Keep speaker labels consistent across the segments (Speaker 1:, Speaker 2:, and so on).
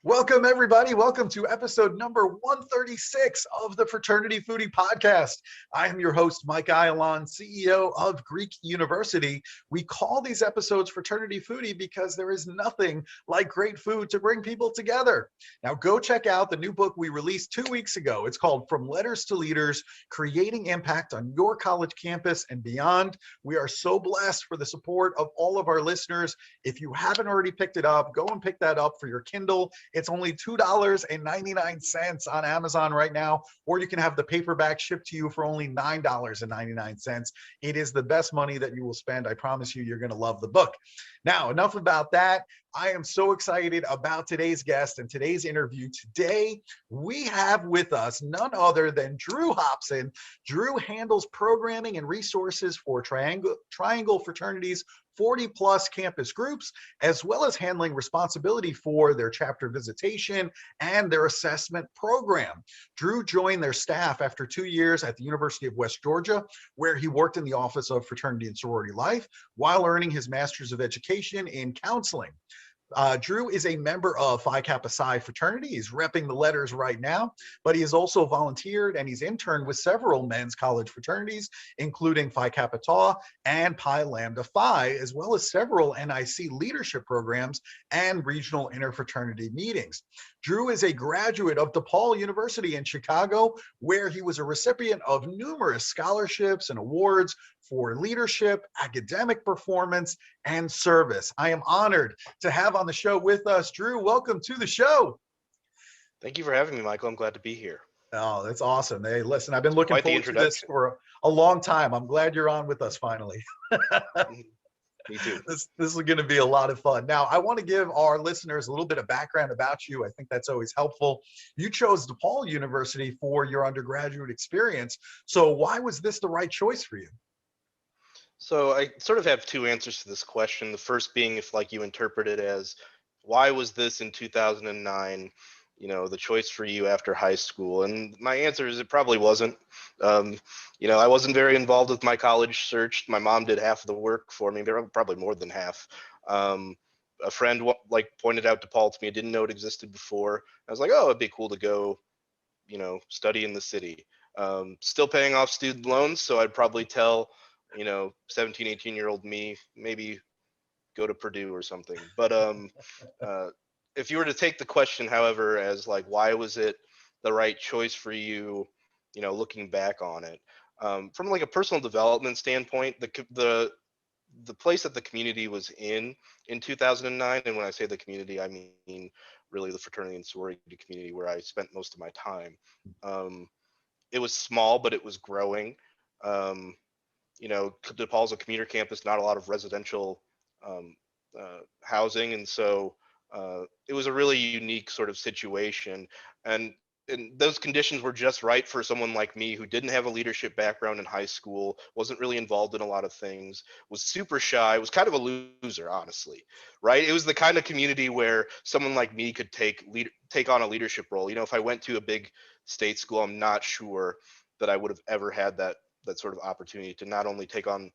Speaker 1: Welcome, everybody. Welcome to episode number 136 of the Fraternity Foodie Podcast. I am your host, Mike Ayalon, CEO of Greek University. We call these episodes Fraternity Foodie because there is nothing like great food to bring people together. Now, go check out the new book we released 2 weeks ago. It's called From Letters to Leaders, Creating Impact on Your College Campus and Beyond. We are so blessed for the support of all of our listeners. If you haven't already picked it up, go and pick that up for your Kindle. It's only $2.99 on Amazon right now, or you can have the paperback shipped to you for only $9.99. It is the best money that you will spend. I promise you, you're going to love the book. Now, enough about that. I am so excited about today's guest and today's interview. Today, we have with us none other than Drew Hopson. Drew handles programming and resources for Triangle Fraternity's 40-plus campus groups, as well as handling responsibility for their chapter visitation and their assessment program. Drew joined their staff after 2 years at the University of West Georgia, where he worked in the Office of Fraternity and Sorority Life while earning his Master's of Education in Counseling. Drew is a member of Phi Kappa Psi Fraternity. He's repping the letters right now, but he has also volunteered and he's interned with several men's college fraternities, including Phi Kappa Tau and Pi Lambda Phi, as well as several NIC leadership programs and regional interfraternity meetings. Drew is a graduate of DePaul University in Chicago, where he was a recipient of numerous scholarships and awards for leadership, academic performance, and service. I am honored to have on the show with us, Drew. Welcome to the show.
Speaker 2: Thank you for having me, Michael. I'm glad to be here.
Speaker 1: Oh, that's awesome. Hey, listen, I've been looking forward to this for a long time. I'm glad you're on with us finally.
Speaker 2: Me too.
Speaker 1: This is going to be a lot of fun. Now, I want to give our listeners a little bit of background about you. I think that's always helpful. You chose DePaul University for your undergraduate experience. So why was this the right choice for you?
Speaker 2: So I sort of have two answers to this question. The first being if like you interpret it as, why was this in 2009, the choice for you after high school? And my answer is it probably wasn't. I wasn't very involved with my college search. My mom did half of the work for me, probably more than half. A friend pointed out DePaul to me. I didn't know it existed before. I was like, oh, it'd be cool to go, study in the city. Still paying off student loans, so I'd probably tell 17, 18-year-old me, maybe go to Purdue or something. But if you were to take the question, however, as like, why was it the right choice for you, looking back on it, from like a personal development standpoint, the place that the community was in 2009, and when I say the community, I mean really the fraternity and sorority community where I spent most of my time. It was small, but it was growing. DePaul's a commuter campus, not a lot of residential housing, and so it was a really unique sort of situation, and those conditions were just right for someone like me who didn't have a leadership background in high school, wasn't really involved in a lot of things, was super shy, was kind of a loser, honestly, right? It was the kind of community where someone like me could take on a leadership role. If I went to a big state school, I'm not sure that I would have ever had that sort of opportunity to not only take on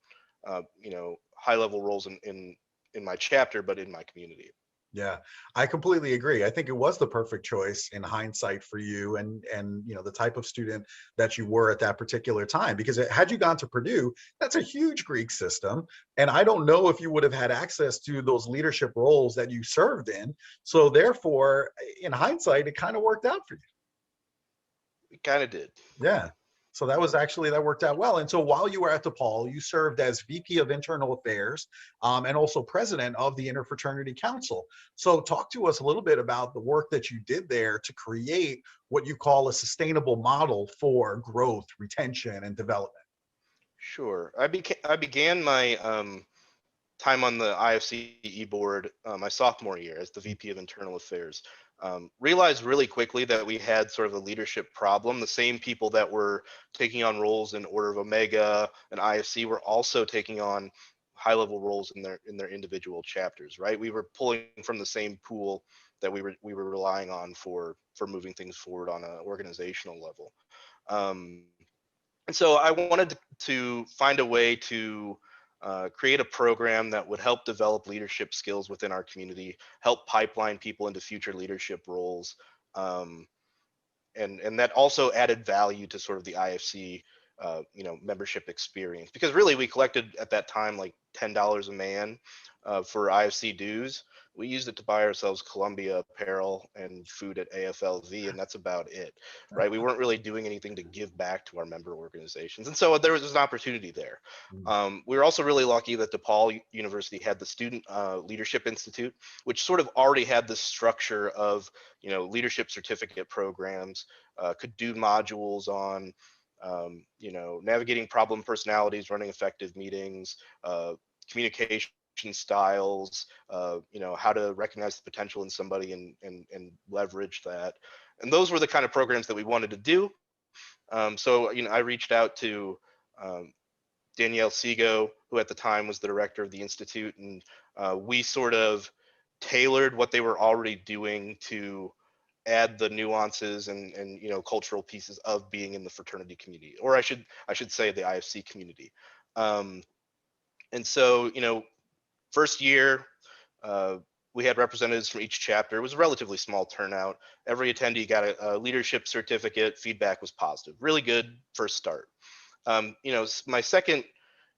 Speaker 2: high level roles in my chapter, but in my community.
Speaker 1: Yeah, I completely agree. I think it was the perfect choice in hindsight for you and the type of student that you were at that particular time, because had you gone to Purdue, that's a huge Greek system. And I don't know if you would have had access to those leadership roles that you served in. So therefore, in hindsight, it kind of worked out for you.
Speaker 2: It kind of did.
Speaker 1: Yeah. So that worked out well. And so while you were at DePaul, you served as VP of Internal Affairs and also president of the Interfraternity Council. So talk to us a little bit about the work that you did there to create what you call a sustainable model for growth, retention, and development.
Speaker 2: Sure. I began my time on the IFCE board my sophomore year as the VP of Internal Affairs. Realized really quickly that we had sort of a leadership problem. The same people that were taking on roles in Order of Omega and IFC were also taking on high-level roles in their individual chapters, right? We were pulling from the same pool that we were relying on for moving things forward on an organizational level. And so I wanted to find a way to create a program that would help develop leadership skills within our community, help pipeline people into future leadership roles, um, and that also added value to sort of the IFC, membership experience. Because really, we collected at that time like $10 a man for IFC dues. We used it to buy ourselves Columbia apparel and food at AFLV, and that's about it, right? We weren't really doing anything to give back to our member organizations, and so there was an opportunity there. We were also really lucky that DePaul University had the Student Leadership Institute, which sort of already had the structure of leadership certificate programs, could do modules on navigating problem personalities, running effective meetings, communication styles, how to recognize the potential in somebody and leverage that. And those were the kind of programs that we wanted to do. So I reached out to Danielle Sego, who at the time was the director of the Institute, and we sort of tailored what they were already doing to add the nuances and cultural pieces of being in the fraternity community, or I should say the IFC community. And so first year, we had representatives from each chapter. It was a relatively small turnout. Every attendee got a leadership certificate. Feedback was positive. Really good first start. My second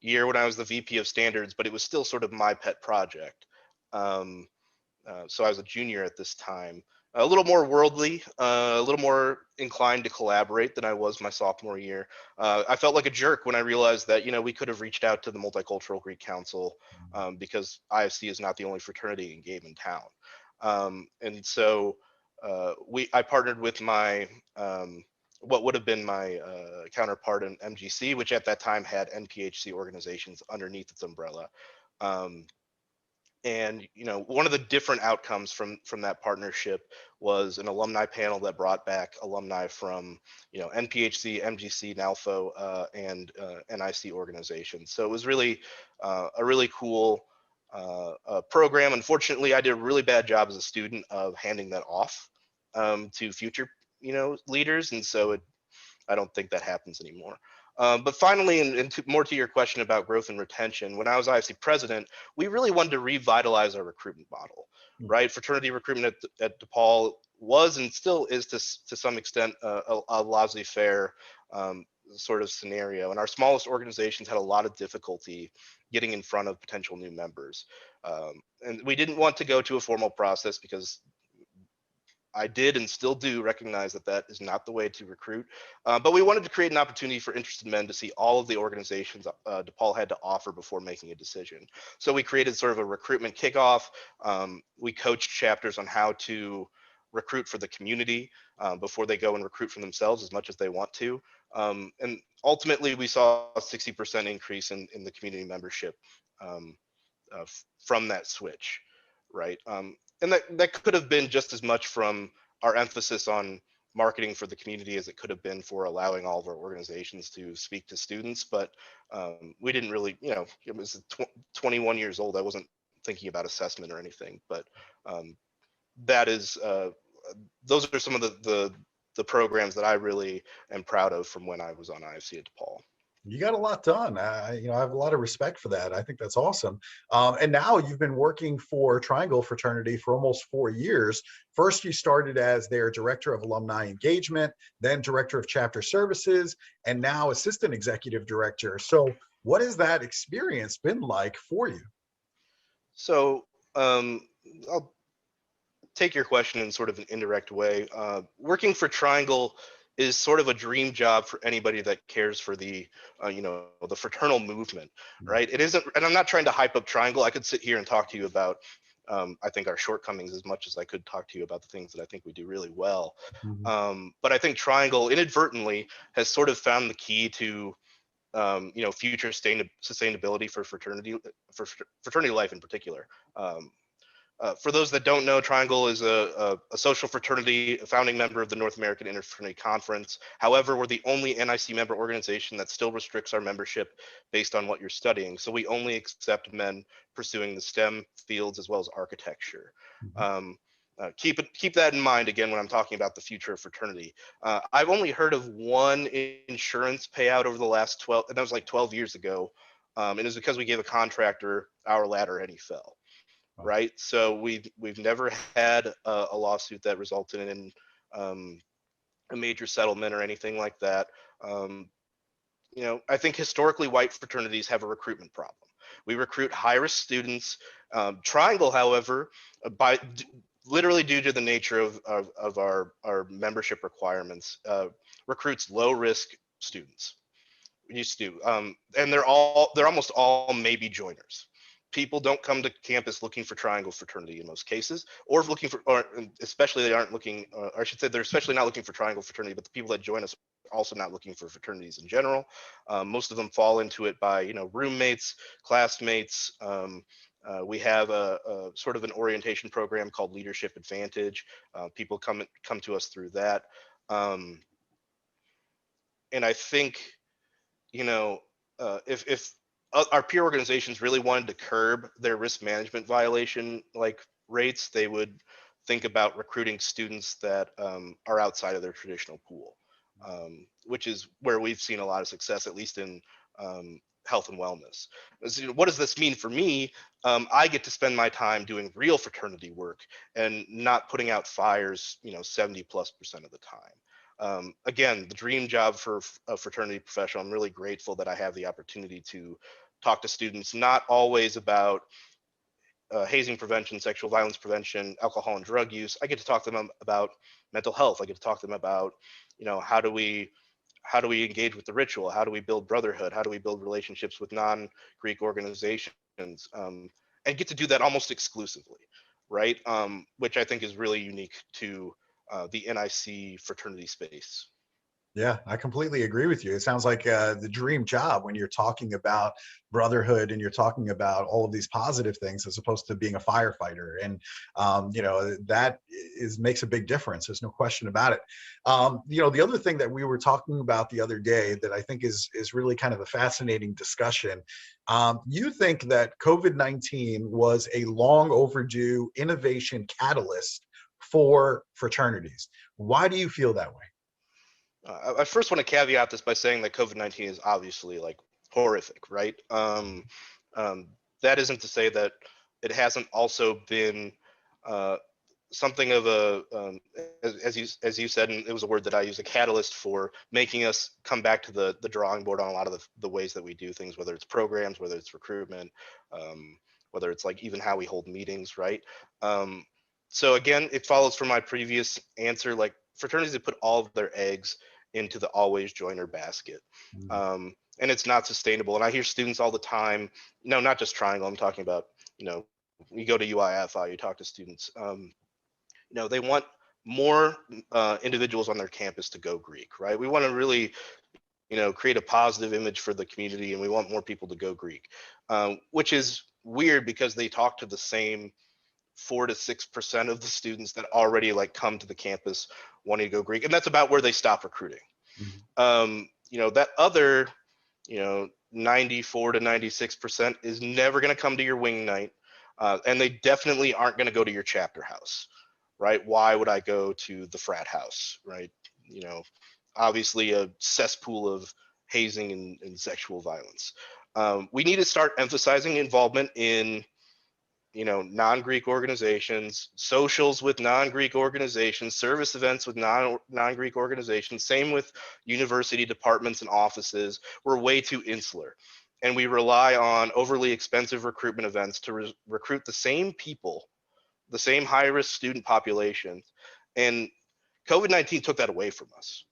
Speaker 2: year when I was the VP of Standards, but it was still sort of my pet project. So I was a junior at this time. A little more worldly, a little more inclined to collaborate than I was my sophomore year. I felt like a jerk when I realized that we could have reached out to the Multicultural Greek Council, because IFC is not the only fraternity and game in town. And so I partnered with my what would have been my counterpart in MGC, which at that time had NPHC organizations underneath its umbrella. And one of the different outcomes from that partnership was an alumni panel that brought back alumni from NPHC, MGC, NALFO, and NIC organizations. So it was really a really cool program. Unfortunately, I did a really bad job as a student of handing that off to future leaders, and so I don't think that happens anymore. But finally, and more to your question about growth and retention, when I was IFC president, we really wanted to revitalize our recruitment model, right? Fraternity recruitment at DePaul was and still is to some extent a laissez-faire sort of scenario. And our smallest organizations had a lot of difficulty getting in front of potential new members. And we didn't want to go to a formal process because I did and still do recognize that that is not the way to recruit, but we wanted to create an opportunity for interested men to see all of the organizations DePaul had to offer before making a decision. So we created sort of a recruitment kickoff. We coached chapters on how to recruit for the community before they go and recruit for themselves as much as they want to. And ultimately, we saw a 60% increase in the community membership from that switch, right? And that could have been just as much from our emphasis on marketing for the community as it could have been for allowing all of our organizations to speak to students. But we didn't really, it was 21 years old. I wasn't thinking about assessment or anything, but that is, those are some of the programs that I really am proud of from when I was on IFC at DePaul.
Speaker 1: You got a lot done. I have a lot of respect for that. I think that's awesome. And now you've been working for Triangle Fraternity for almost 4 years. First, you started as their director of alumni engagement, then director of chapter services, and now assistant executive director. So what has that experience been like for you?
Speaker 2: So I'll take your question in sort of an indirect way. Working for Triangle is sort of a dream job for anybody that cares for the the fraternal movement, right? It isn't, and I'm not trying to hype up Triangle. I could sit here and talk to you about I think our shortcomings as much as I could talk to you about the things that I think we do really well. But I think Triangle inadvertently has sort of found the key to future sustainability for fraternity life in particular. For those that don't know, Triangle is a social fraternity, a founding member of the North American Interfraternity Conference. However, we're the only NIC member organization that still restricts our membership based on what you're studying. So we only accept men pursuing the STEM fields as well as architecture. keep that in mind again when I'm talking about the future of fraternity. I've only heard of one insurance payout over the last 12, and that was like 12 years ago, and it was because we gave a contractor our ladder and he fell.
Speaker 1: Wow.
Speaker 2: Right, so we've never had a lawsuit that resulted in a major settlement or anything like that. I think historically white fraternities have a recruitment problem. We recruit high-risk students. Triangle, however, literally due to the nature of our membership requirements, recruits low-risk students. Used to, and they're almost all maybe joiners. People don't come to campus looking for Triangle Fraternity in most cases, or looking for, or especially they aren't looking, or I should say they're especially not looking for Triangle Fraternity, but the people that join us are also not looking for fraternities in general. Most of them fall into it by, roommates, classmates. We have a sort of an orientation program called Leadership Advantage. People come to us through that. And I think, if our peer organizations really wanted to curb their risk management violation rates, they would think about recruiting students that are outside of their traditional pool, which is where we've seen a lot of success, at least in health and wellness. So, what does this mean for me? I get to spend my time doing real fraternity work and not putting out fires, 70+% of the time. Again, the dream job for a fraternity professional. I'm really grateful that I have the opportunity to talk to students, not always about hazing prevention, sexual violence prevention, alcohol and drug use. I get to talk to them about mental health. I get to talk to them about, how do we engage with the ritual? How do we build brotherhood? How do we build relationships with non-Greek organizations? And get to do that almost exclusively, right? Which I think is really unique to the NIC fraternity space.
Speaker 1: Yeah, I completely agree with you. It sounds like the dream job when you're talking about brotherhood and you're talking about all of these positive things as opposed to being a firefighter. And, that makes a big difference. There's no question about it. The other thing that we were talking about the other day that I think is really kind of a fascinating discussion. You think that COVID-19 was a long overdue innovation catalyst for fraternities. Why do you feel that way?
Speaker 2: I first want to caveat this by saying that COVID-19 is obviously horrific, right? That isn't to say that it hasn't also been something of a, as you said, and it was a word that I use, a catalyst for making us come back to the drawing board on a lot of the ways that we do things, whether it's programs, whether it's recruitment, whether it's even how we hold meetings, right? So again, it follows from my previous answer, fraternities that put all of their eggs into the always joiner basket.
Speaker 1: Mm-hmm.
Speaker 2: And it's not sustainable. And I hear students all the time, not just Triangle, I'm talking about, you go to UIFI, you talk to students, they want more individuals on their campus to go Greek, right? We want to really, create a positive image for the community, and we want more people to go Greek, which is weird because they talk to the same 4 to 6% of the students that already come to the campus wanting to go Greek, and that's about where they stop recruiting. That other 94 to 96% is never going to come to your wing night, and they definitely aren't going to go to your chapter house, right? Why would I go to the frat house, right? Obviously a cesspool of hazing and sexual violence. We need to start emphasizing involvement in non-Greek organizations, socials with non-Greek organizations, service events with non-Greek organizations, same with university departments and offices. We're way too insular. And we rely on overly expensive recruitment events to recruit the same people, the same high-risk student population. And COVID-19 took that away from us,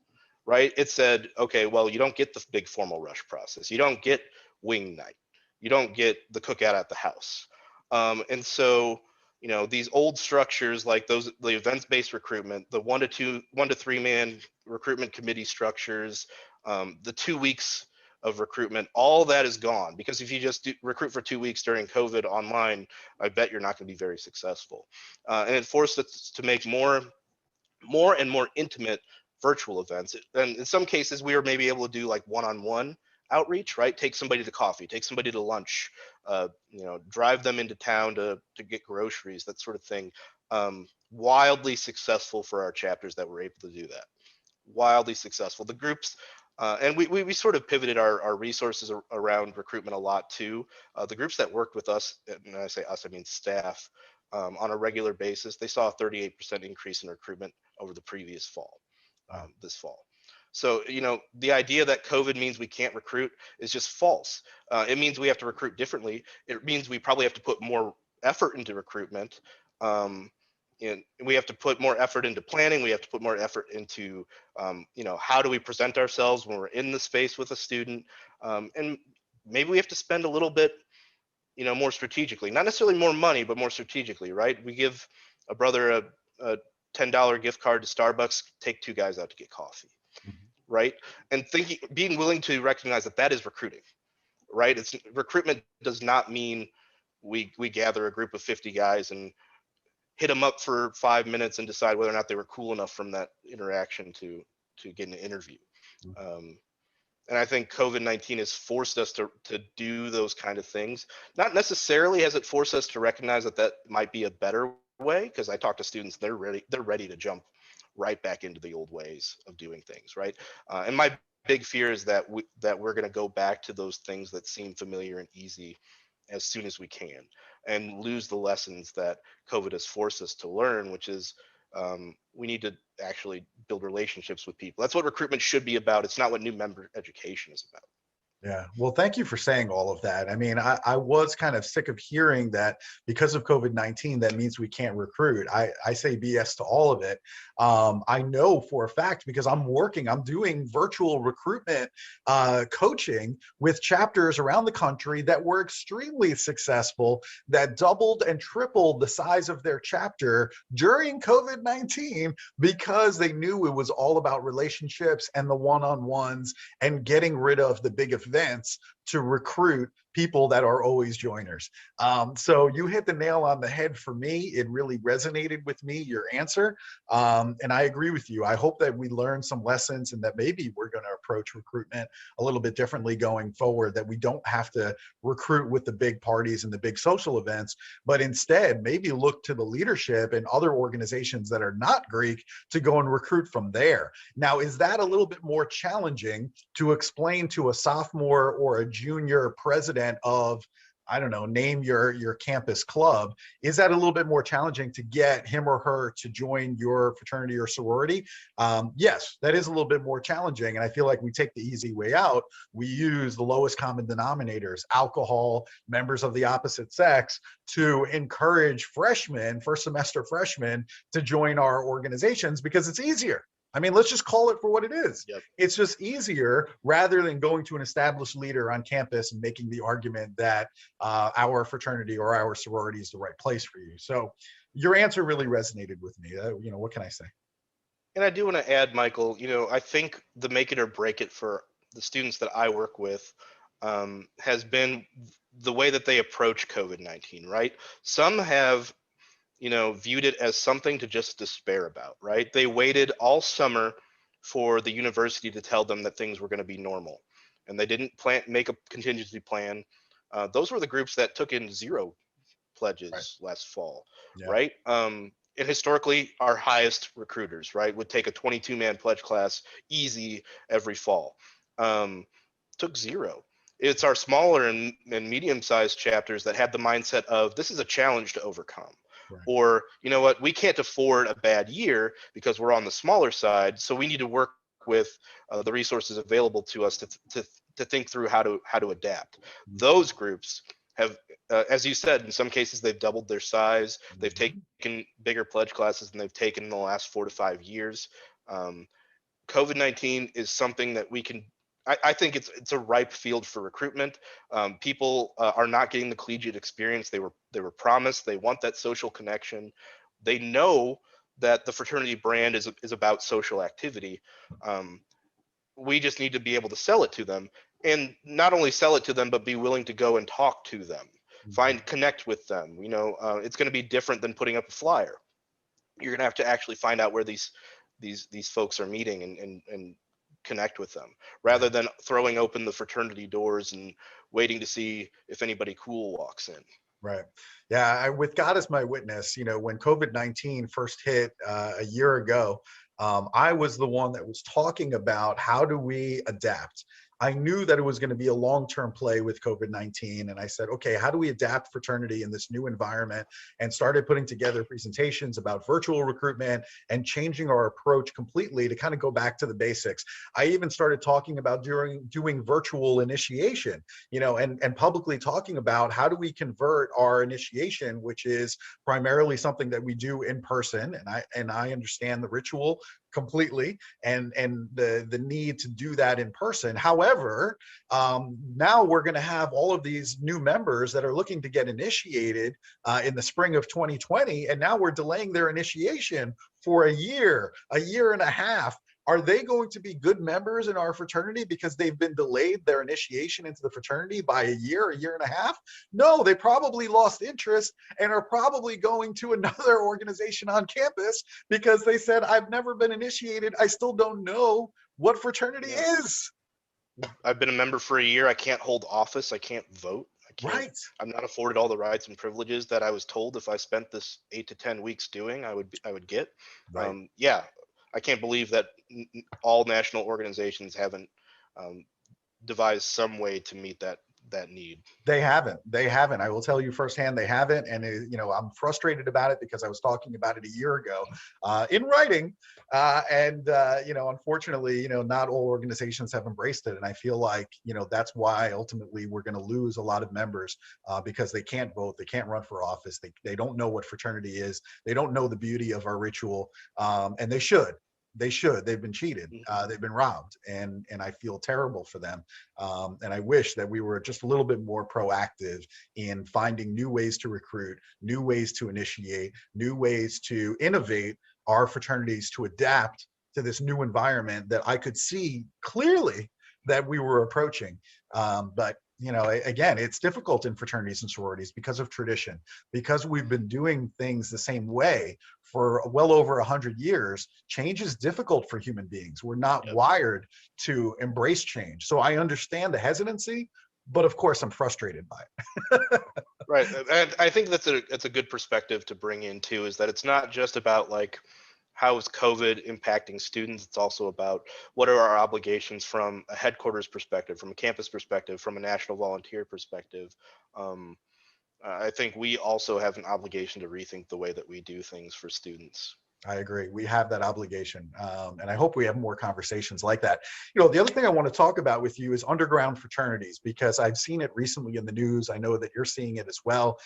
Speaker 2: right? It said, okay, well, you don't get the big formal rush process. You don't get wing night. You don't get the cookout at the house. And so, these old structures like the events-based recruitment, the 1 to 3 man recruitment committee structures, the 2 weeks of recruitment, all that is gone, because if you just recruit for 2 weeks during COVID online, I bet you're not going to be very successful. And it forced us to make more and more intimate virtual events. And in some cases, we were maybe able to do one-on-one outreach, right? Take somebody to coffee, take somebody to lunch, drive them into town to get groceries, that sort of thing. Wildly successful for our chapters that were able to do that. Wildly successful. The groups, and we sort of pivoted our resources around recruitment a lot too. The groups that worked with us, and when I say us, I mean staff, on a regular basis, they saw a 38% increase in recruitment over the previous fall, this fall. So, the idea that COVID means we can't recruit is just false. It means we have to recruit differently. It means we probably have to put more effort into recruitment. And we have to put more effort into planning. We have to put more effort into, how do we present ourselves when we're in the space with a student? And maybe we have to spend a little bit, more strategically, not necessarily more money, but more strategically, right? We give a brother a $10 gift card to Starbucks, take two guys out to get coffee, right? And being willing to recognize that that is recruiting, right? Recruitment does not mean we gather a group of 50 guys and hit them up for 5 minutes and decide whether or not they were cool enough from that interaction to get an interview. And I think COVID-19 has forced us to do those kind of things. Not necessarily has it forced us to recognize that might be a better way, because I talk to students, they're ready to jump right back into the old ways of doing things, right? And my big fear is that we're going to go back to those things that seem familiar and easy as soon as we can, and lose the lessons that COVID has forced us to learn, which is we need to actually build relationships with people. That's what recruitment should be about. It's not what new member education is about.
Speaker 1: Yeah. Well, thank you for saying all of that. I mean, I was kind of sick of hearing that because of COVID-19, that means we can't recruit. I say BS to all of it. I know for a fact, because I'm doing virtual recruitment coaching with chapters around the country that were extremely successful, that doubled and tripled the size of their chapter during COVID-19, because they knew it was all about relationships and the one-on-ones and getting rid of the big events to recruit people that are always joiners. So you hit the nail on the head for me. It really resonated with me, your answer. And I agree with you. I hope that we learn some lessons, and that maybe we're going to approach recruitment a little bit differently going forward, that we don't have to recruit with the big parties and the big social events, but instead maybe look to the leadership and other organizations that are not Greek to go and recruit from there. Now, is that a little bit more challenging to explain to a sophomore or a junior president of, I don't know, name your campus club? Is that a little bit more challenging to get him or her to join your fraternity or sorority? Yes, that is a little bit more challenging. And I feel like we take the easy way out. We use the lowest common denominators, alcohol, members of the opposite sex, to encourage freshmen, first semester freshmen, to join our organizations because it's easier. I mean, let's just call it for what it is.
Speaker 2: Yep.
Speaker 1: It's just easier, rather than going to an established leader on campus and making the argument that our fraternity or our sorority is the right place for you. So your answer really resonated with me. What can I say?
Speaker 2: And I do want to add, Michael, I think the make it or break it for the students that I work with has been the way that they approach COVID-19, right? Some have viewed it as something to just despair about, right? They waited all summer for the university to tell them that things were going to be normal, and they didn't make a contingency plan. Those were the groups that took in 0 pledges last fall, right? And historically, our highest recruiters, right, would take a 22-man pledge class easy every fall. Took 0. It's our smaller and medium-sized chapters that had the mindset of, this is a challenge to overcome.
Speaker 1: Right.
Speaker 2: Or, you know what, we can't afford a bad year because we're on the smaller side, so we need to work with the resources available to us to think through how to adapt. Those groups have, as you said, in some cases they've doubled their size. They've taken bigger pledge classes than they've taken in the last 4 to 5 years. COVID-19 is something that we can. I think it's a ripe field for recruitment. People are not getting the collegiate experience they were promised. They want that social connection. They know that the fraternity brand is about social activity. We just need to be able to sell it to them, and not only sell it to them, but be willing to go and talk to them, connect with them. It's going to be different than putting up a flyer. You're going to have to actually find out where these folks are meeting and connect with them, rather than throwing open the fraternity doors and waiting to see if anybody cool walks in.
Speaker 1: Right. Yeah. With God as my witness, when COVID-19 first hit a year ago, I was the one that was talking about how do we adapt. I knew that it was going to be a long-term play with COVID-19. And I said, okay, how do we adapt fraternity in this new environment? And started putting together presentations about virtual recruitment and changing our approach completely to kind of go back to the basics. I even started talking about doing virtual initiation, and publicly talking about how do we convert our initiation, which is primarily something that we do in person. And I understand the ritual completely and the need to do that in person. However, now we're going to have all of these new members that are looking to get initiated in the spring of 2020, and now we're delaying their initiation for a year and a half. Are they going to be good members in our fraternity because they've been delayed their initiation into the fraternity by a year and a half? No, they probably lost interest and are probably going to another organization on campus because they said, I've never been initiated. I still don't know what fraternity is.
Speaker 2: I've been a member for a year. I can't hold office. I can't vote.
Speaker 1: Right.
Speaker 2: I'm not afforded all the rights and privileges that I was told if I spent this 8 to 10 weeks doing, I would get.
Speaker 1: Right.
Speaker 2: I can't believe that all national organizations haven't devised some way to meet that need.
Speaker 1: They haven't. I will tell you firsthand, they haven't. And, I'm frustrated about it because I was talking about it a year ago in writing. Unfortunately, not all organizations have embraced it. And I feel like, that's why ultimately we're going to lose a lot of members because they can't vote. They can't run for office. They don't know what fraternity is. They don't know the beauty of our ritual. And they should. They've been cheated. They've been robbed, and I feel terrible for them. And I wish that we were just a little bit more proactive in finding new ways to recruit, new ways to initiate, new ways to innovate our fraternities to adapt to this new environment that I could see clearly that we were approaching. But again, it's difficult in fraternities and sororities because of tradition, because we've been doing things the same way for well over 100 years. Change is difficult for human beings. We're not wired to embrace change. So I understand the hesitancy, but of course I'm frustrated by it.
Speaker 2: Right. And I think that's a good perspective to bring in too, is that it's not just about like, how is COVID impacting students? It's also about what are our obligations from a headquarters perspective, from a campus perspective, from a national volunteer perspective. I think we also have an obligation to rethink the way that we do things for students.
Speaker 1: I agree. We have that obligation. And I hope we have more conversations like that. The other thing I want to talk about with you is underground fraternities, because I've seen it recently in the news. I know that you're seeing it as well.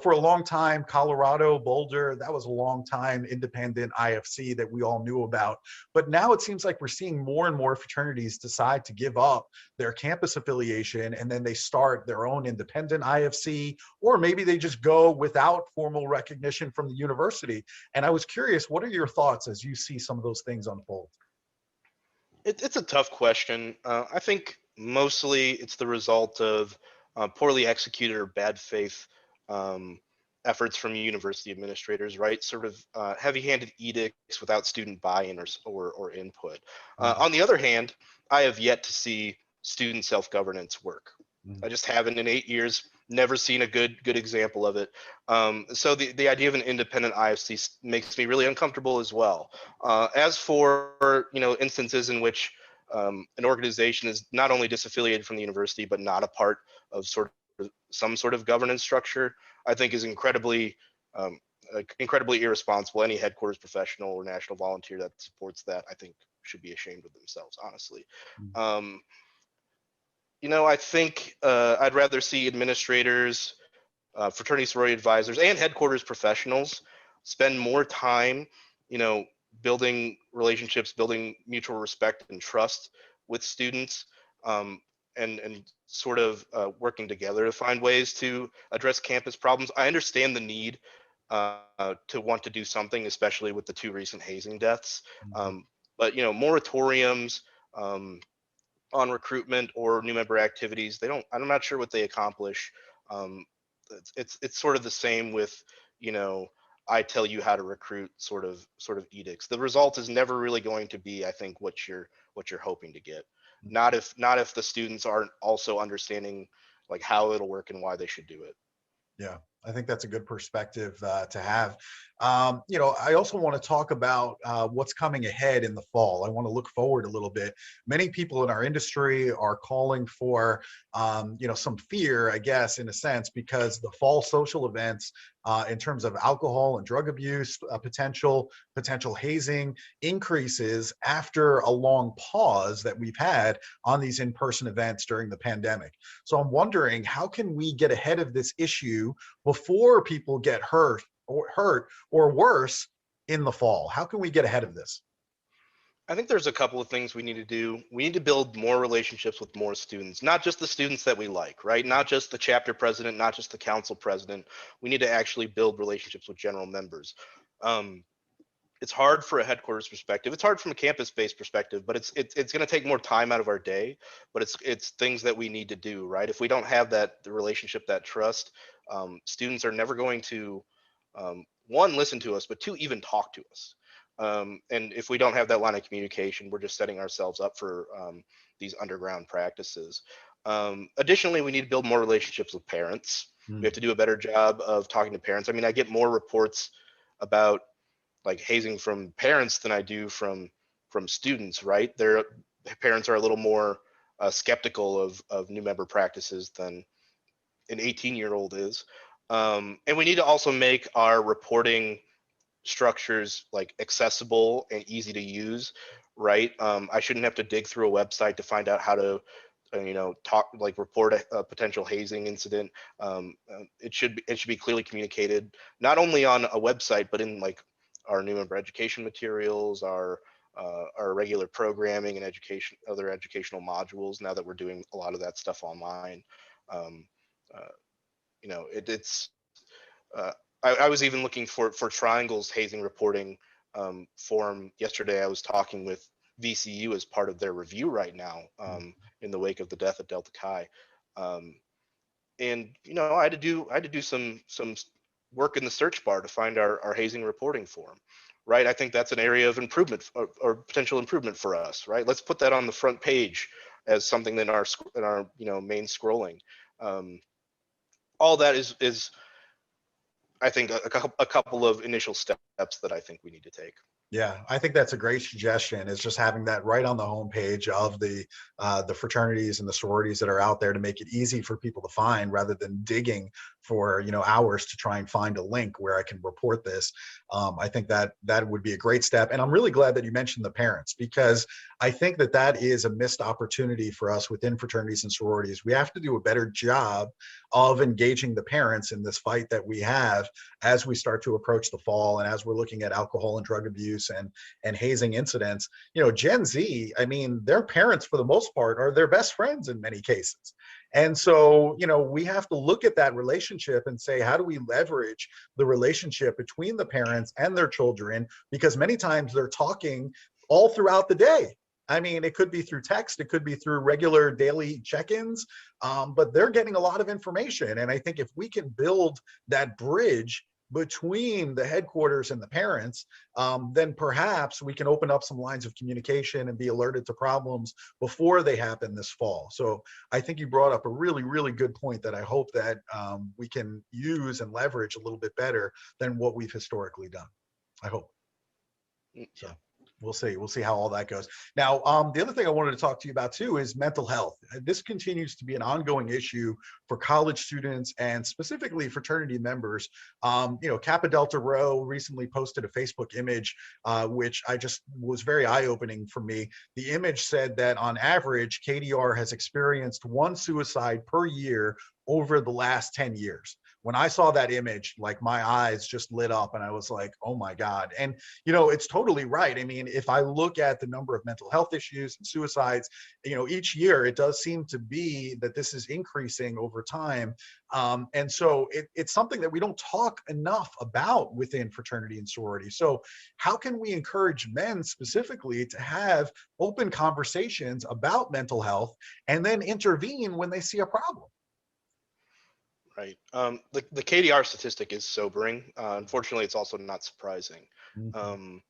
Speaker 1: For a long time, Colorado, Boulder, that was a long time independent IFC that we all knew about. But now it seems like we're seeing more and more fraternities decide to give up their campus affiliation, and then they start their own independent IFC, or maybe they just go without formal recognition from the university. And I was curious, what are your thoughts as you see some of those things unfold?
Speaker 2: It's a tough question. I think mostly it's the result of poorly executed or bad faith efforts from university administrators, right? Sort of heavy-handed edicts without student buy-in or input. On the other hand, I have yet to see student self-governance work. I just haven't in 8 years. Never seen a good example of it. So the idea of an independent IFC makes me really uncomfortable as well. As for instances in which an organization is not only disaffiliated from the university but not a part of some sort of governance structure, I think is incredibly irresponsible. Any headquarters professional or national volunteer that supports that, I think, should be ashamed of themselves, honestly. I think I'd rather see administrators, fraternity sorority advisors, and headquarters professionals spend more time, building relationships, building mutual respect and trust with students, and sort of working together to find ways to address campus problems. I understand the need to want to do something, especially with the 2 recent hazing deaths. But moratoriums on recruitment or new member activities, I'm not sure what they accomplish. It's sort of the same with I tell you how to recruit sort of edicts. The result is never really going to be, I think, what you're hoping to get. Not if the students aren't also understanding like how it'll work and why they should do it.
Speaker 1: Yeah. I think that's a good perspective to have. I also want to talk about what's coming ahead in the fall. I want to look forward a little bit. Many people in our industry are calling for, some fear, I guess, in a sense, because the fall social events, in terms of alcohol and drug abuse, potential hazing increases after a long pause that we've had on these in-person events during the pandemic. So I'm wondering, how can we get ahead of this issue before people get hurt or worse in the fall? How can we get ahead of this?
Speaker 2: I think there's a couple of things we need to do. We need to build more relationships with more students, not just the students that we like, right? Not just the chapter president, not just the council president. We need to actually build relationships with general members. Um, it's hard for a headquarters perspective. It's hard from a campus-based perspective, but it's going to take more time out of our day. But it's things that we need to do, right? If we don't have the relationship, that trust, students are never going to, one, listen to us, but two, even talk to us. And if we don't have that line of communication, we're just setting ourselves up for these underground practices. Additionally, we need to build more relationships with parents. We have to do a better job of talking to parents. I mean, I get more reports about like hazing from parents than I do from students, right? Their parents are a little more skeptical of new member practices than an 18-year-old is. And we need to also make our reporting structures like accessible and easy to use, right? I shouldn't have to dig through a website to find out how to report a potential hazing incident. It should be clearly communicated, not only on a website, but in like our new member education materials, our regular programming and other educational modules, now that we're doing a lot of that stuff online. um, uh, it's uh, I was even looking for Triangle's hazing reporting forum yesterday. I was talking with VCU as part of their review right now, in the wake of the death of Delta Chi. Um, and I had to do some work in the search bar to find our hazing reporting forum, right? I think that's an area of improvement, or potential improvement for us, right? Let's put that on the front page as something in our main scrolling. Um, all that is I think a couple of initial steps that I think we need to take.
Speaker 1: Yeah, I think that's a great suggestion. Is just having that right on the homepage of the fraternities and the sororities that are out there to make it easy for people to find, rather than digging for hours to try and find a link where I can report this. I think that would be a great step, and I'm really glad that you mentioned the parents, because I think that is a missed opportunity for us within fraternities and sororities. We have to do a better job of engaging the parents in this fight that we have as we start to approach the fall, and as we're looking at alcohol and drug abuse and hazing incidents. Gen Z, I mean, their parents for the most part are their best friends in many cases. And so, we have to look at that relationship and say, how do we leverage the relationship between the parents and their children? Because many times they're talking all throughout the day. I mean, it could be through text, it could be through regular daily check-ins, but they're getting a lot of information. And I think if we can build that bridge between the headquarters and the parents, then perhaps we can open up some lines of communication and be alerted to problems before they happen this fall. So I think you brought up a really, really good point that I hope that we can use and leverage a little bit better than what we've historically done. I hope. So we'll see how all that goes. Now, the other thing I wanted to talk to you about too is mental health. This continues to be an ongoing issue for college students and specifically fraternity members. Kappa Delta Rho recently posted a Facebook image, which I just was very eye-opening for me. The image said that on average, KDR has experienced one suicide per year over the last 10 years. When I saw that image, like my eyes just lit up and I was like, oh my God. And, it's totally right. I mean, if I look at the number of mental health issues and suicides, each year it does seem to be that this is increasing over time. And so it's something that we don't talk enough about within fraternity and sorority. So how can we encourage men specifically to have open conversations about mental health and then intervene when they see a problem?
Speaker 2: Right. The KDR statistic is sobering. Unfortunately, it's also not surprising.
Speaker 1: Mhm.
Speaker 2: Um,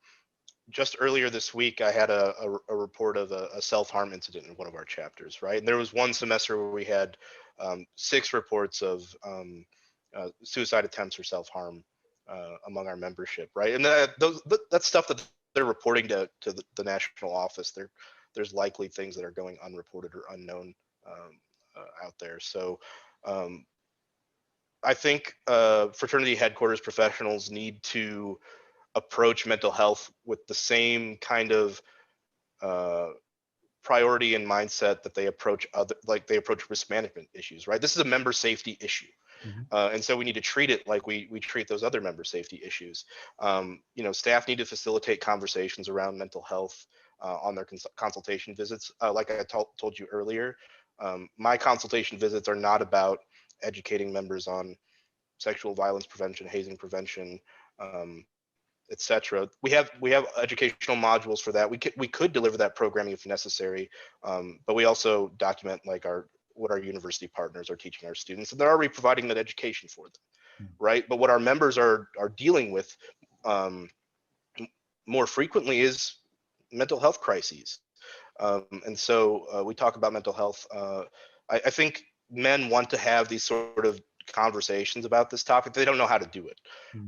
Speaker 2: just earlier this week, I had a report of a self-harm incident in one of our chapters, right? And there was one semester where we had 6 reports of suicide attempts or self-harm among our membership, right? And that's stuff that they're reporting to the national office. There's likely things that are going unreported or unknown out there. So I think fraternity headquarters professionals need to approach mental health with the same kind of priority and mindset that they approach risk management issues, right? This is a member safety issue. And so we need to treat it like we treat those other member safety issues. Staff need to facilitate conversations around mental health on their consultation visits. Like I told you earlier, my consultation visits are not about educating members on sexual violence prevention, hazing prevention, etc. We have educational modules for that. We could deliver that programming if necessary, but we also document what our university partners are teaching our students, and they're already providing that education for them, right? But what our members are dealing with more frequently is mental health crises, and so we talk about mental health. I think men want to have these sort of conversations about this topic. They don't know how to do it,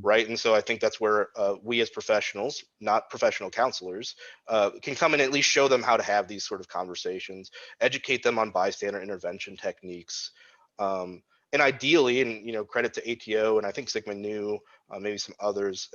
Speaker 2: right? And so I think that's where we as professionals, not professional counselors, can come and at least show them how to have these sort of conversations, educate them on bystander intervention techniques, and ideally, and credit to ATO and I think Sigma Nu, maybe some others,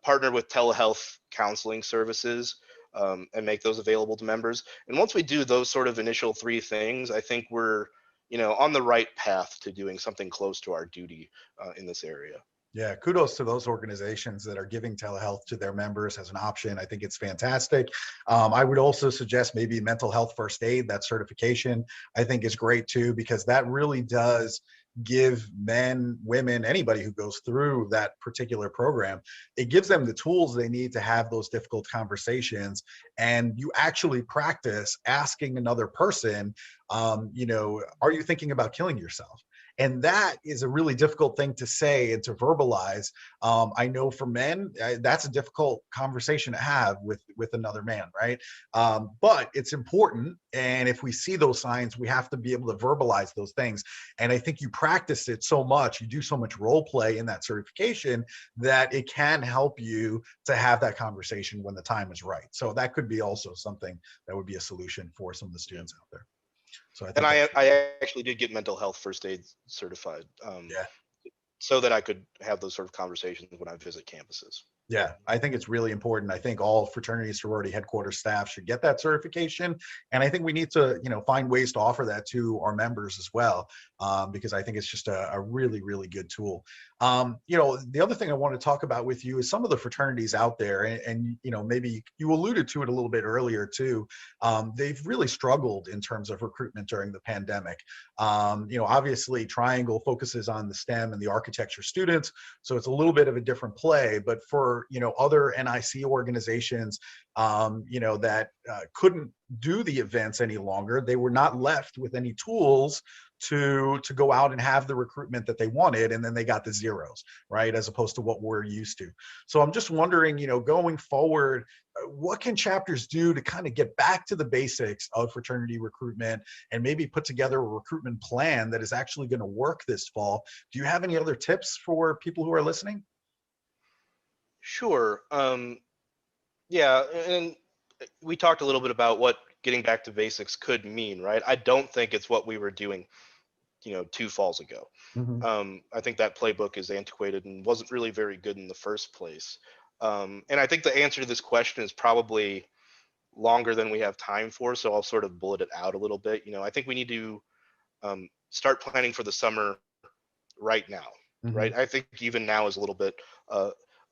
Speaker 2: partner with telehealth counseling services and make those available to members. And once we do those sort of initial three things, I think we're on the right path to doing something close to our duty in this area.
Speaker 1: Yeah, kudos to those organizations that are giving telehealth to their members as an option. I think it's fantastic. I would also suggest maybe mental health first aid, that certification, I think is great too, because that really does give men, women, anybody who goes through that particular program, it gives them the tools they need to have those difficult conversations. And you actually practice asking another person, are you thinking about killing yourself? And that is a really difficult thing to say and to verbalize. I know for men, that's a difficult conversation to have with another man, right? But it's important. And if we see those signs, we have to be able to verbalize those things. And I think you practice it so much, you do so much role play in that certification that it can help you to have that conversation when the time is right. So that could be also something that would be a solution for some of the students out there. So I think
Speaker 2: I actually did get mental health first aid certified,
Speaker 1: yeah,
Speaker 2: so that I could have those sort of conversations when I visit campuses.
Speaker 1: Yeah, I think it's really important. I think all fraternity sorority headquarters staff should get that certification. And I think we need to, find ways to offer that to our members as well, because I think it's just a really, really good tool. The other thing I want to talk about with you is some of the fraternities out there, and maybe you alluded to it a little bit earlier too. They've really struggled in terms of recruitment during the pandemic. Obviously Triangle focuses on the STEM and the architecture students, so it's a little bit of a different play. But for other NIC organizations, that couldn't do the events any longer, they were not left with any tools to go out and have the recruitment that they wanted, and then they got the zeros, right, as opposed to what we're used to. So I'm just wondering, going forward, what can chapters do to kind of get back to the basics of fraternity recruitment and maybe put together a recruitment plan that is actually going to work this fall? Do you have any other tips for people who are listening?
Speaker 2: Sure. Yeah, and we talked a little bit about what getting back to basics could mean, right? I don't think it's what we were doing, 2 falls ago. I think that playbook is antiquated and wasn't really very good in the first place. And I think the answer to this question is probably longer than we have time for, so I'll sort of bullet it out a little bit. I think we need to start planning for the summer right now, right? I think even now is a little bit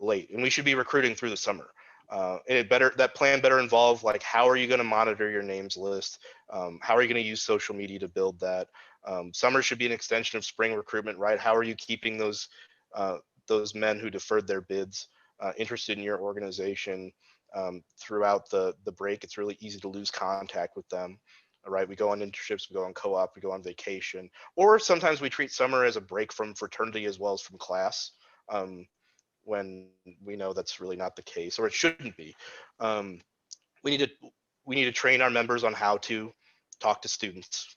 Speaker 2: late, and we should be recruiting through the summer. And that plan better involve, like, how are you going to monitor your names list? How are you going to use social media to build that? Summer should be an extension of spring recruitment, right? How are you keeping those men who deferred their bids interested in your organization throughout the break? It's really easy to lose contact with them. All right, we go on internships, we go on co-op, we go on vacation, or sometimes we treat summer as a break from fraternity as well as from class, when we know that's really not the case, or it shouldn't be. We need to train our members on how to talk to students.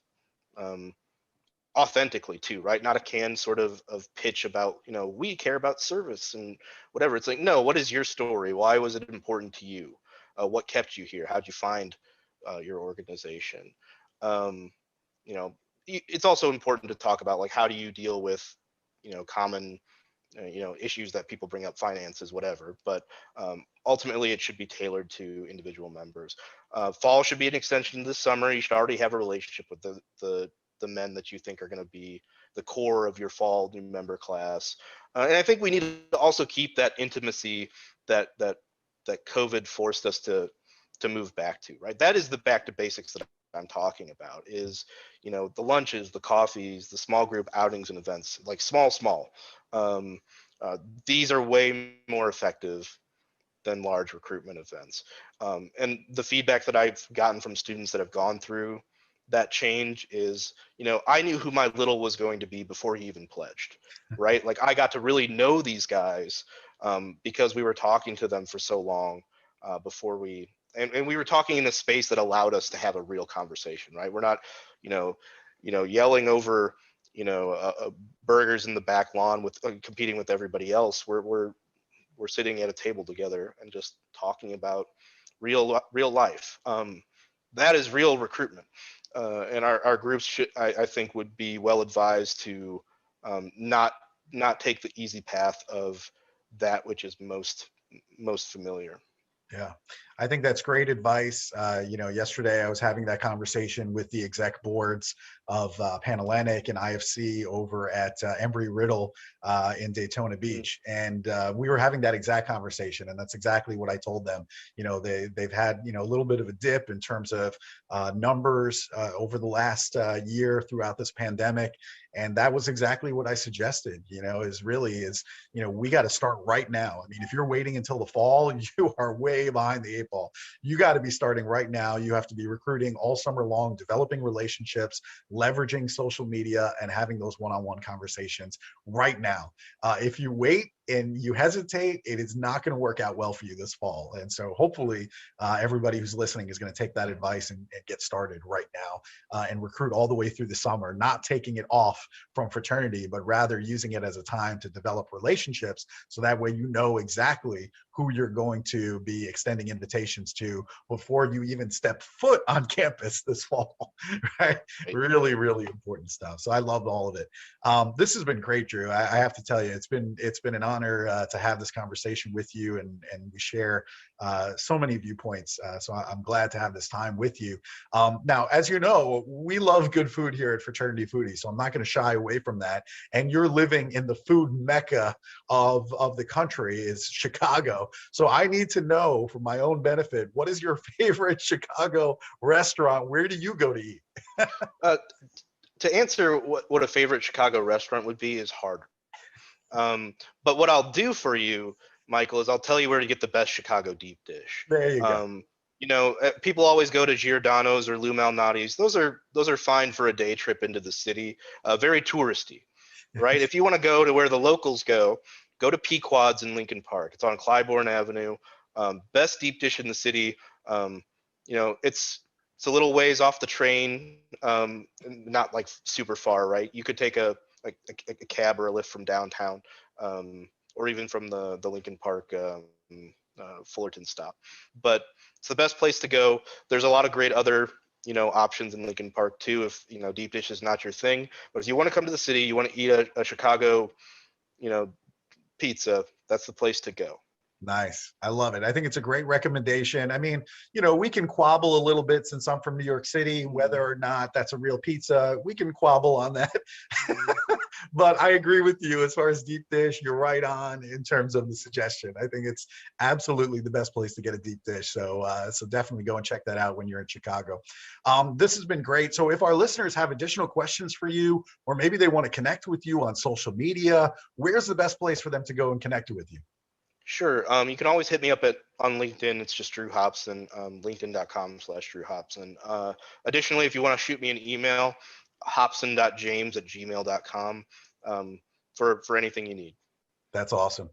Speaker 2: authentically too, right? Not a canned sort of pitch about, we care about service and whatever. It's like, no, what is your story? Why was it important to you? What kept you here? How'd you find your organization? It's also important to talk about, like, how do you deal with, common, issues that people bring up, finances, whatever. But ultimately, it should be tailored to individual members. Fall should be an extension of the summer. You should already have a relationship with the men that you think are going to be the core of your fall new member class. And I think we need to also keep that intimacy that COVID forced us to move back to, right? That is the back to basics that I'm talking about, is, the lunches, the coffees, the small group outings and events, like small. These are way more effective than large recruitment events. And the feedback that I've gotten from students that have gone through that change is, I knew who my little was going to be before he even pledged, right? Like, I got to really know these guys because we were talking to them for so long before and we were talking in a space that allowed us to have a real conversation, right? We're not, yelling over, burgers in the back lawn with competing with everybody else. We're sitting at a table together and just talking about real life. That is real recruitment. And our groups I think would be well advised to not take the easy path of that which is most familiar.
Speaker 1: Yeah, I think that's great advice. Yesterday I was having that conversation with the exec boards of Panhellenic and IFC over at Embry-Riddle in Daytona Beach. And we were having that exact conversation. And that's exactly what I told them. They've had, a little bit of a dip in terms of numbers over the last year throughout this pandemic. And that was exactly what I suggested, we got to start right now. I mean, if you're waiting until the fall, you are way behind the eight ball. You got to be starting right now. You have to be recruiting all summer long, developing relationships, leveraging social media, and having those one-on-one conversations right now. If you wait and you hesitate, it is not going to work out well for you this fall. And so hopefully everybody who's listening is going to take that advice and get started right now and recruit all the way through the summer, not taking it off from fraternity, but rather using it as a time to develop relationships. So that way, exactly who you're going to be extending invitations to before you even step foot on campus this fall, right? Really, really important stuff. So I loved all of it. This has been great, Drew. I have to tell you, it's been an honor to have this conversation with you, and we share so many viewpoints. So I'm glad to have this time with you. Now, as you know, we love good food here at Fraternity Foodie, so I'm not going to shy away from that. And you're living in the food mecca of the country, is Chicago. So I need to know, for my own benefit, what is your favorite Chicago restaurant? Where do you go to eat?
Speaker 2: To answer what a favorite Chicago restaurant would be is hard. But what I'll do for you, Michael, is I'll tell you where to get the best Chicago deep dish.
Speaker 1: There you go.
Speaker 2: People always go to Giordano's or Lou Malnati's. Those are fine for a day trip into the city. Very touristy, right? If you want to go to where the locals go to Pequod's in Lincoln Park. It's on Clybourne Avenue. Best deep dish in the city. It's a little ways off the train, not like super far, right? You could take a cab or a lift from downtown, or even from the Lincoln Park Fullerton stop. But it's the best place to go. There's a lot of great other options in Lincoln Park too, if deep dish is not your thing. But if you want to come to the city, you want to eat a Chicago pizza, that's the place to go.
Speaker 1: Nice. I love it. I think it's a great recommendation. I mean, we can quabble a little bit, since I'm from New York City, whether or not that's a real pizza. We can quabble on that. But I agree with you as far as deep dish. You're right on in terms of the suggestion. I think it's absolutely the best place to get a deep dish. So definitely go and check that out when you're in Chicago. This has been great. So if our listeners have additional questions for you, or maybe they want to connect with you on social media, where's the best place for them to go and connect with you?
Speaker 2: Sure. You can always hit me up on LinkedIn. It's just Drew Hopson, linkedin.com/Drew Hopson. Additionally, if you want to shoot me an email, hopson.james@gmail.com for anything you need.
Speaker 1: That's awesome.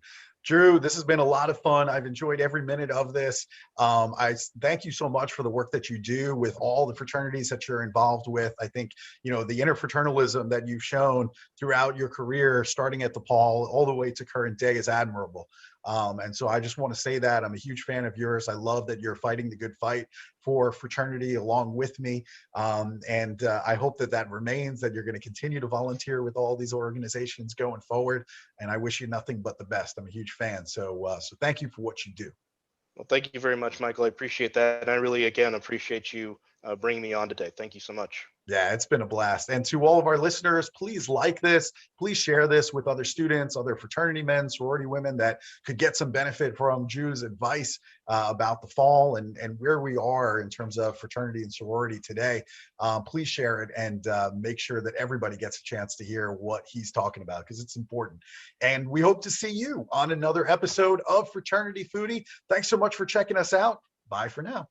Speaker 1: Drew, this has been a lot of fun. I've enjoyed every minute of this. I thank you so much for the work that you do with all the fraternities that you're involved with. I think, the interfraternalism that you've shown throughout your career, starting at DePaul all the way to current day, is admirable. And so I just want to say that I'm a huge fan of yours. I love that you're fighting the good fight for fraternity along with me. And I hope that remains, that you're going to continue to volunteer with all these organizations going forward. And I wish you nothing but the best. I'm a huge fan. So thank you for what you do.
Speaker 2: Well, thank you very much, Michael. I appreciate that. And I really, again, appreciate you bringing me on today. Thank you so much.
Speaker 1: Yeah, it's been a blast. And to all of our listeners, please like this. Please share this with other students, other fraternity men, sorority women that could get some benefit from Drew's advice about the fall and where we are in terms of fraternity and sorority today. Please share it and make sure that everybody gets a chance to hear what he's talking about, because it's important. And we hope to see you on another episode of Fraternity Foodie. Thanks so much for checking us out. Bye for now.